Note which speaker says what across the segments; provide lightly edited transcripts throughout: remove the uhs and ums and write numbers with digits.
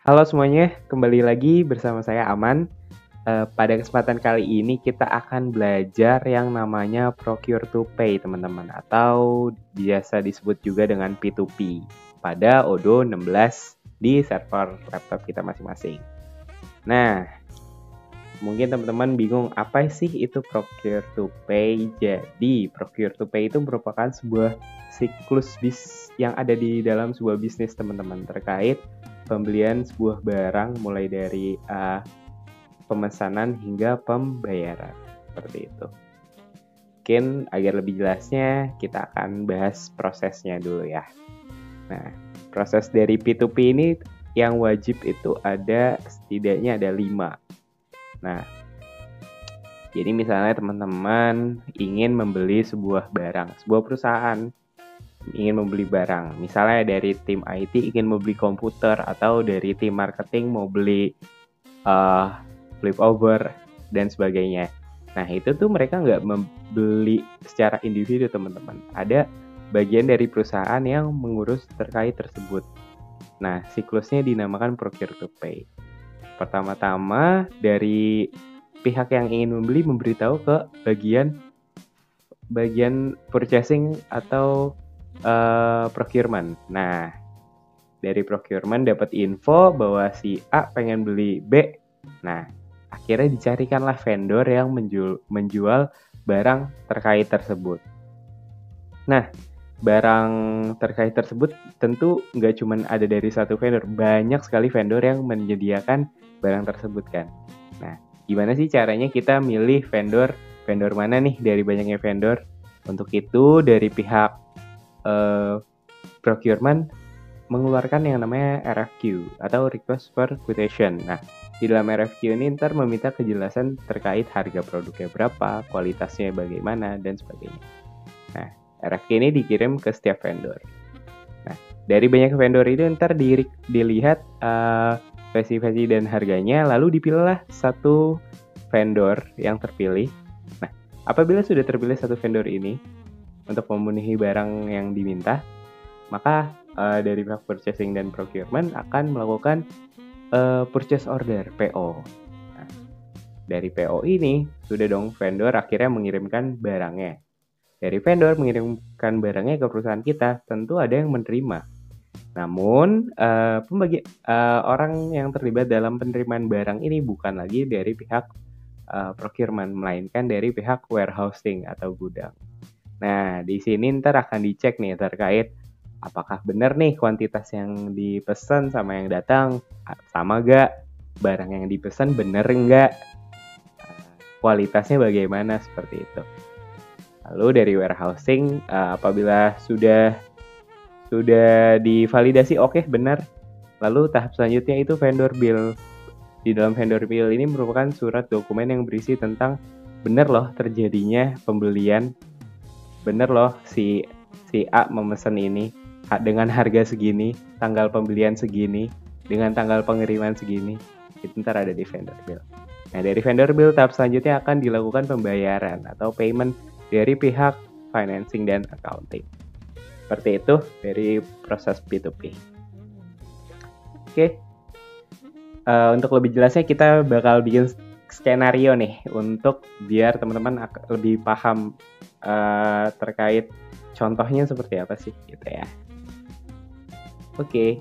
Speaker 1: Halo semuanya, kembali lagi bersama saya Aman. Pada kesempatan kali ini kita akan belajar yang namanya Procure to Pay, teman-teman, atau biasa disebut juga dengan P2P pada Odoo 16 di server laptop kita masing-masing. Nah, mungkin teman-teman bingung apa sih itu Procure to Pay. Jadi, Procure to Pay itu merupakan sebuah siklus yang ada di dalam sebuah bisnis, teman-teman, terkait pembelian sebuah barang mulai dari pemesanan hingga pembayaran, seperti itu. Mungkin agar lebih jelasnya kita akan bahas prosesnya dulu ya. Nah, proses dari P2P ini yang wajib itu setidaknya ada 5. Nah, jadi misalnya teman-teman ingin membeli sebuah barang, sebuah perusahaan ingin membeli barang, misalnya dari tim IT ingin membeli komputer, atau dari tim marketing mau beli flip over dan sebagainya. Nah, itu tuh mereka nggak membeli secara individu, teman-teman. Ada bagian dari perusahaan yang mengurus terkait tersebut. Nah, siklusnya dinamakan Procure to Pay. Pertama-tama dari pihak yang ingin membeli memberitahu ke bagian purchasing atau procurement. Nah, dari procurement dapat info bahwa si A pengen beli B. Nah, akhirnya dicarikanlah vendor yang menjual barang terkait tersebut. Nah, barang terkait tersebut tentu nggak cuma ada dari satu vendor, banyak sekali vendor yang menyediakan barang tersebut kan. Nah, gimana sih caranya kita milih vendor mana nih dari banyaknya vendor? Untuk itu dari pihak procurement mengeluarkan yang namanya RFQ atau Request for Quotation. Nah, di dalam RFQ ini ntar meminta kejelasan terkait harga produknya berapa, kualitasnya bagaimana, dan sebagainya. Nah, RFQ ini dikirim ke setiap vendor. Nah, dari banyak vendor itu ntar dilihat spesifikasi dan harganya, lalu dipilihlah satu vendor yang terpilih. Nah, apabila sudah terpilih satu vendor ini untuk memenuhi barang yang diminta, maka dari pihak purchasing dan procurement akan melakukan purchase order PO. Nah, dari PO ini sudah dong vendor akhirnya mengirimkan barangnya. Dari vendor mengirimkan barangnya ke perusahaan kita, tentu ada yang menerima. Namun orang yang terlibat dalam penerimaan barang ini bukan lagi dari pihak procurement, melainkan dari pihak warehousing atau gudang. Nah, di sini ntar akan dicek nih terkait apakah benar nih kuantitas yang dipesan sama yang datang, sama gak? Barang yang dipesan benar enggak? Kualitasnya bagaimana, seperti itu. Lalu dari warehousing, apabila sudah divalidasi oke, benar. Lalu tahap selanjutnya itu vendor bill. Di dalam vendor bill ini merupakan surat dokumen yang berisi tentang benar loh terjadinya pembelian, bener loh si A memesan ini dengan harga segini, tanggal pembelian segini, dengan tanggal pengiriman segini. Itu ntar ada di vendor bill. Nah, dari vendor bill tahap selanjutnya akan dilakukan pembayaran atau payment dari pihak financing dan accounting. Seperti itu dari proses P2P. Oke. Untuk lebih jelasnya kita bakal bikin skenario nih untuk biar teman-teman lebih paham terkait contohnya seperti apa sih gitu ya. Oke.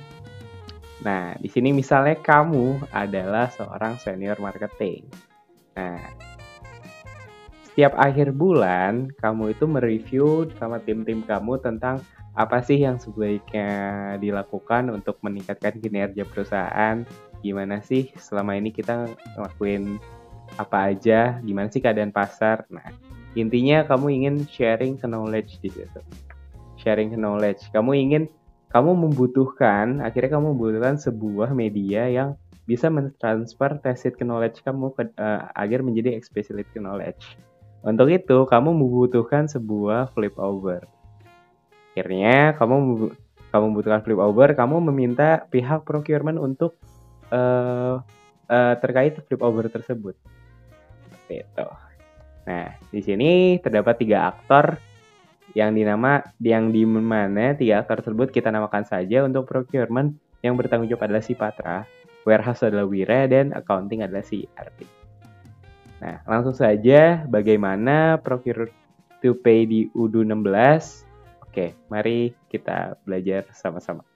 Speaker 1: Nah, di sini misalnya kamu adalah seorang senior marketing. Nah, setiap akhir bulan kamu itu mereview sama tim-tim kamu tentang apa sih yang sebaiknya dilakukan untuk meningkatkan kinerja perusahaan. Gimana sih selama ini kita ngelakuin apa aja, gimana sih keadaan pasar. Nah, intinya kamu ingin sharing knowledge di situ. Sharing knowledge. Kamu membutuhkan sebuah media yang bisa mentransfer tacit knowledge kamu agar menjadi explicit knowledge. Untuk itu, kamu membutuhkan sebuah flip over. Akhirnya, kamu membutuhkan flip over, kamu meminta pihak procurement untuk terkait flip over tersebut. Seperti itu. Nah, di sini terdapat 3 aktor yang di mana 3 aktor tersebut kita namakan saja untuk procurement Yang bertanggung jawab adalah si Patra, warehouse adalah Wira, dan accounting adalah si Ardi. Nah, langsung saja bagaimana procure to pay di UDU 16. Oke, mari kita belajar sama-sama.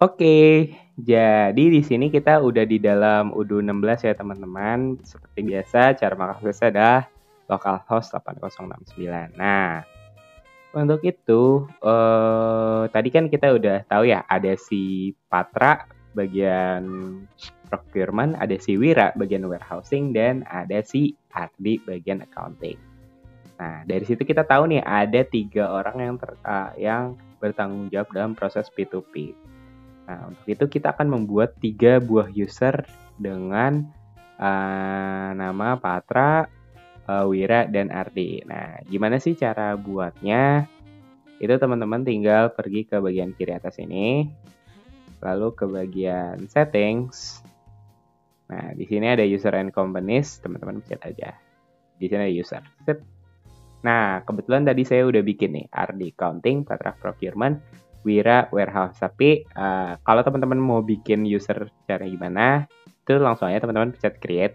Speaker 1: Oke, jadi di sini kita udah di dalam UDU 16 ya teman-teman. Seperti biasa, cara mengaksesnya adalah localhost 8069. Nah, untuk itu, tadi kan kita udah tahu ya, ada si Patra bagian procurement, ada si Wira bagian warehousing, dan ada si Ardi bagian accounting. Nah, dari situ kita tahu nih ada 3 orang yang bertanggung jawab dalam proses P2P. Nah, untuk itu kita akan membuat 3 buah user dengan nama Patra, Wira, dan Ardi. Nah, gimana sih cara buatnya? Itu teman-teman tinggal pergi ke bagian kiri atas ini, lalu ke bagian settings. Nah, di sini ada user and companies, teman-teman pencet aja. Di sini ada user. Set. Nah, kebetulan tadi saya udah bikin nih, Ardi accounting, Patra procurement, Wira warehouse. Tapi kalau teman-teman mau bikin user cara gimana, itu langsung aja teman-teman pencet create.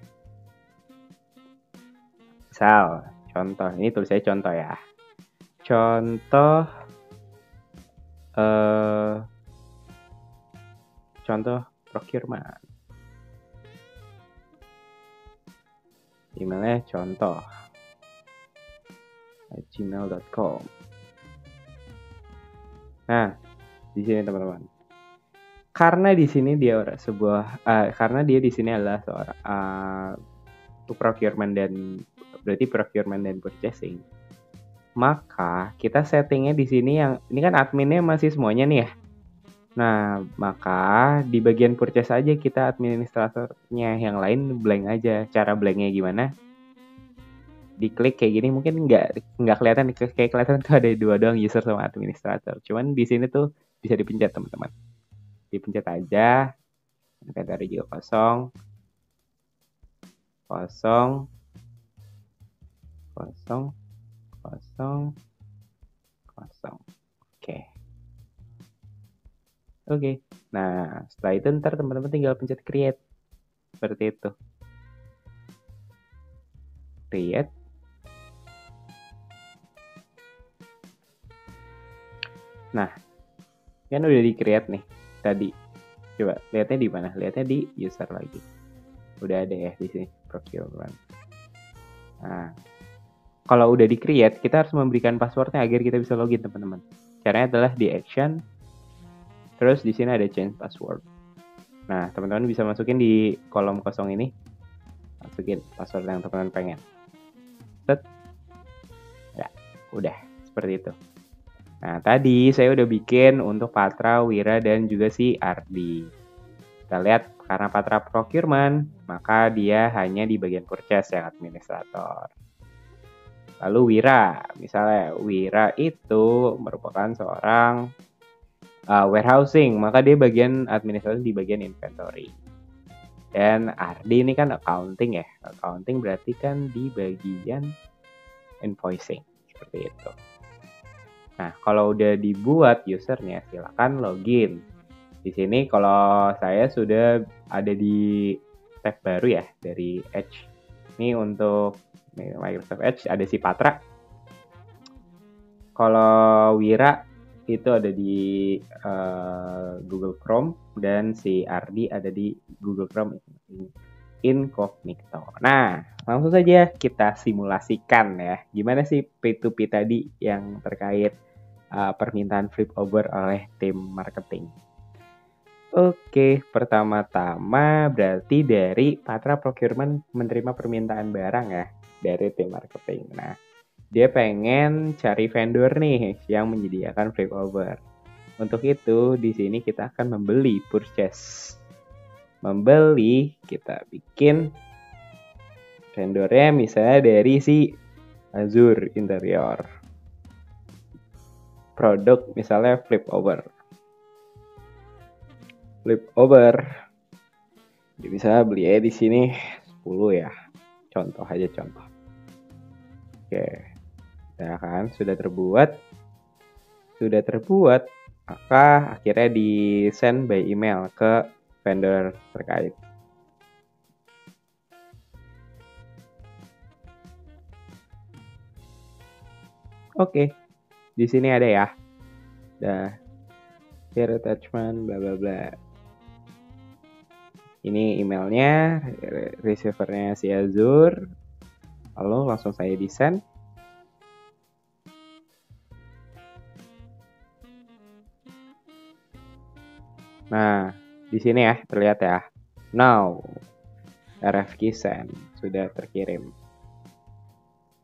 Speaker 1: Misal, contoh, ini tulisannya contoh ya. Contoh procurement. Emailnya contoh @gmail.com. Nah, di sini teman-teman. Karena di sini dia karena dia di sini adalah seorang procurement dan purchasing. Maka kita settingnya di sini ini kan adminnya masih semuanya nih ya. Nah, maka di bagian purchase aja kita administratornya, yang lain blank aja. Cara blanknya gimana? Diklik kayak gini, mungkin nggak kelihatan, kayak kelihatan tuh ada 2 doang, user sama administrator. Cuman di sini tuh bisa dipencet teman-teman. Dipencet aja, inventory juga kosong. Oke. Nah, setelah itu ntar teman-teman tinggal pencet create. Seperti itu. Create. Nah, kan udah di create nih tadi. Coba lihatnya di mana? Lihatnya di user lagi. Udah ada ya di sini procurement. Nah, kalau udah di create, kita harus memberikan passwordnya agar kita bisa login teman-teman. Caranya adalah di action. Terus di sini ada change password. Nah, teman-teman bisa masukin di kolom kosong ini. Masukin password yang teman-teman pengen. Set. Ya, udah seperti itu. Nah, tadi saya udah bikin untuk Patra, Wira, dan juga si Ardi. Kita lihat, karena Patra procurement, maka dia hanya di bagian purchase yang administrator. Lalu Wira, misalnya Wira itu merupakan seorang warehousing, maka dia bagian administrasi di bagian inventory. Dan Ardi ini kan accounting ya, accounting berarti kan di bagian invoicing, seperti itu. Nah, kalau udah dibuat usernya, silakan login. Di sini kalau saya sudah ada di tab baru ya, dari Edge. Ini untuk Microsoft Edge ada si Patra. Kalau Wira itu ada di Google Chrome, dan si Ardi ada di Google Chrome Incognito. Nah, langsung saja kita simulasikan ya. Gimana sih P2P tadi yang terkait permintaan flip over oleh tim marketing. Oke, pertama-tama berarti dari Patra Procurement menerima permintaan barang ya dari tim marketing. Nah, dia pengen cari vendor nih yang menyediakan flip over. Untuk itu, di sini kita akan membeli purchase. Membeli, kita bikin vendornya misalnya dari si Azure Interior. Produk misalnya flip over. Jadi bisa beli aja di sini 10 ya. Contoh aja contoh. Oke. Nah kan sudah terbuat. Maka akhirnya di-send by email ke vendor terkait. Oke, di sini ada ya. Here attachment, bla bla bla. Ini emailnya, receivernya si Azure. Lalu langsung saya di-send. Nah, di sini ya terlihat ya. Now, RFQ send sudah terkirim.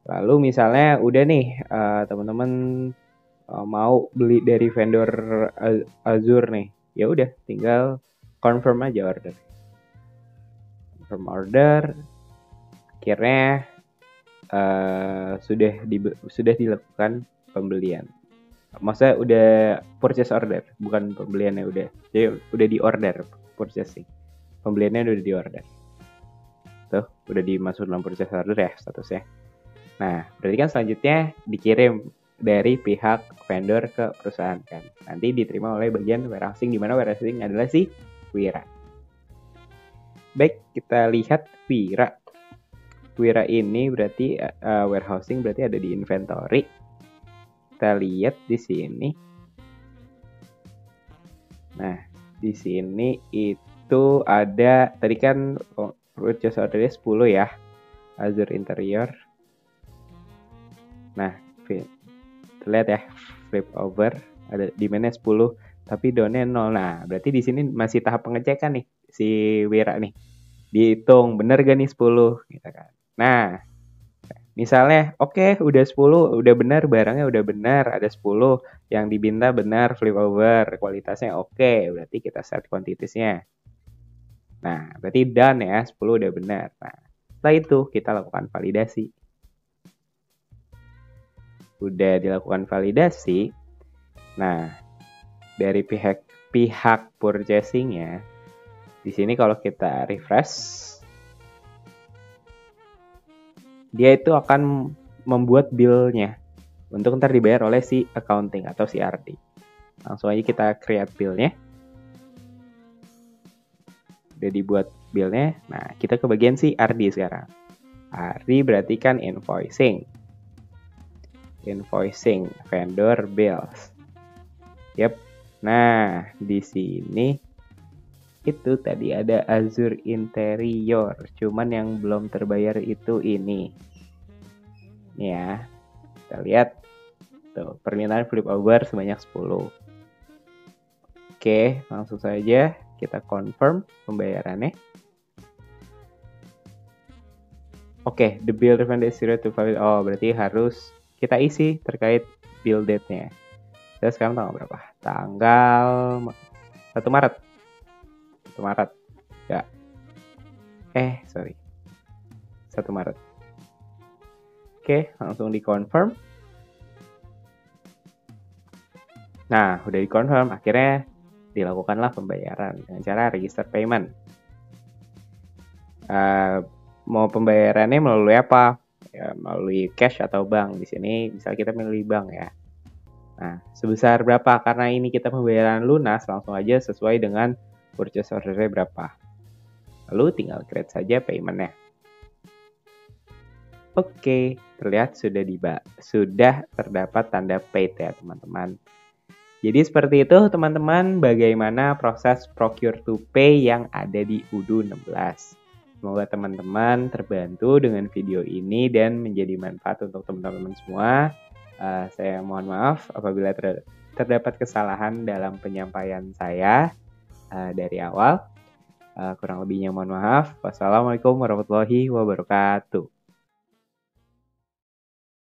Speaker 1: Lalu misalnya udah nih teman-teman mau beli dari vendor Azure nih, ya udah tinggal confirm aja order. Confirm order, akhirnya sudah dilakukan pembelian. Maksudnya udah purchase order, bukan pembeliannya udah. Jadi udah di order purchasing. Pembeliannya udah di order. Tuh, udah dimasuk dalam purchase order ya statusnya. Nah, berarti kan selanjutnya dikirim dari pihak vendor ke perusahaan kan. Nanti diterima oleh bagian warehousing, di mana warehousing adalah si Wira. Baik, kita lihat Wira. Wira ini berarti warehousing berarti ada di inventory. Kita lihat di sini. Nah, di sini itu ada tadi kan purchase ordernya 10 ya. Azure Interior. Nah, terlihat ya flip over ada demand-nya 10 tapi down-nya 0. Nah, berarti di sini masih tahap pengecekan nih si Wira nih. Dihitung bener gak nih 10 gitu kan. Nah, misalnya oke, udah 10, udah benar barangnya udah benar, ada 10 yang dibinta benar flip over, kualitasnya oke, berarti kita set quantities-nya. Nah, berarti done ya, 10 udah benar. Nah, setelah itu kita lakukan validasi. Udah dilakukan validasi. Nah, dari pihak purchasing-nya di sini kalau kita refresh, dia itu akan membuat bill-nya untuk ntar dibayar oleh si accounting atau si RD. Langsung aja kita create bill-nya. Udah dibuat bill-nya. Nah, kita ke bagian si RD sekarang. RD berarti kan invoicing. Invoicing, vendor bills. Yep. Nah, di sini itu tadi ada Azure Interior. Cuman yang belum terbayar itu ini. Nih ya. Kita lihat. Tuh, permintaan flip over sebanyak 10. Oke, langsung saja kita confirm pembayarannya. Oke, the bill refund is 0 to valid. Oh, berarti harus kita isi terkait bill date-nya. Saya sekarang tanggal berapa? Tanggal 1 Maret. 1 Maret. Ya. Sorry. 1 Maret. Oke, langsung di-confirm. Nah, udah di-confirm. Akhirnya dilakukanlah pembayaran dengan cara register payment. Mau pembayarannya melalui apa? Ya, melalui cash atau bank. Di sini misalnya kita milih bank ya. Nah, sebesar berapa? Karena ini kita pembayaran lunas, langsung aja sesuai dengan purchase order-nya berapa. Lalu tinggal create saja payment-nya. Oke, terlihat sudah terdapat tanda paid ya teman-teman. Jadi seperti itu teman-teman bagaimana proses procure to pay yang ada di Odoo 16. Semoga teman-teman terbantu dengan video ini dan menjadi manfaat untuk teman-teman semua. Saya mohon maaf apabila terdapat kesalahan dalam penyampaian saya dari awal. Kurang lebihnya mohon maaf. Wassalamualaikum warahmatullahi wabarakatuh.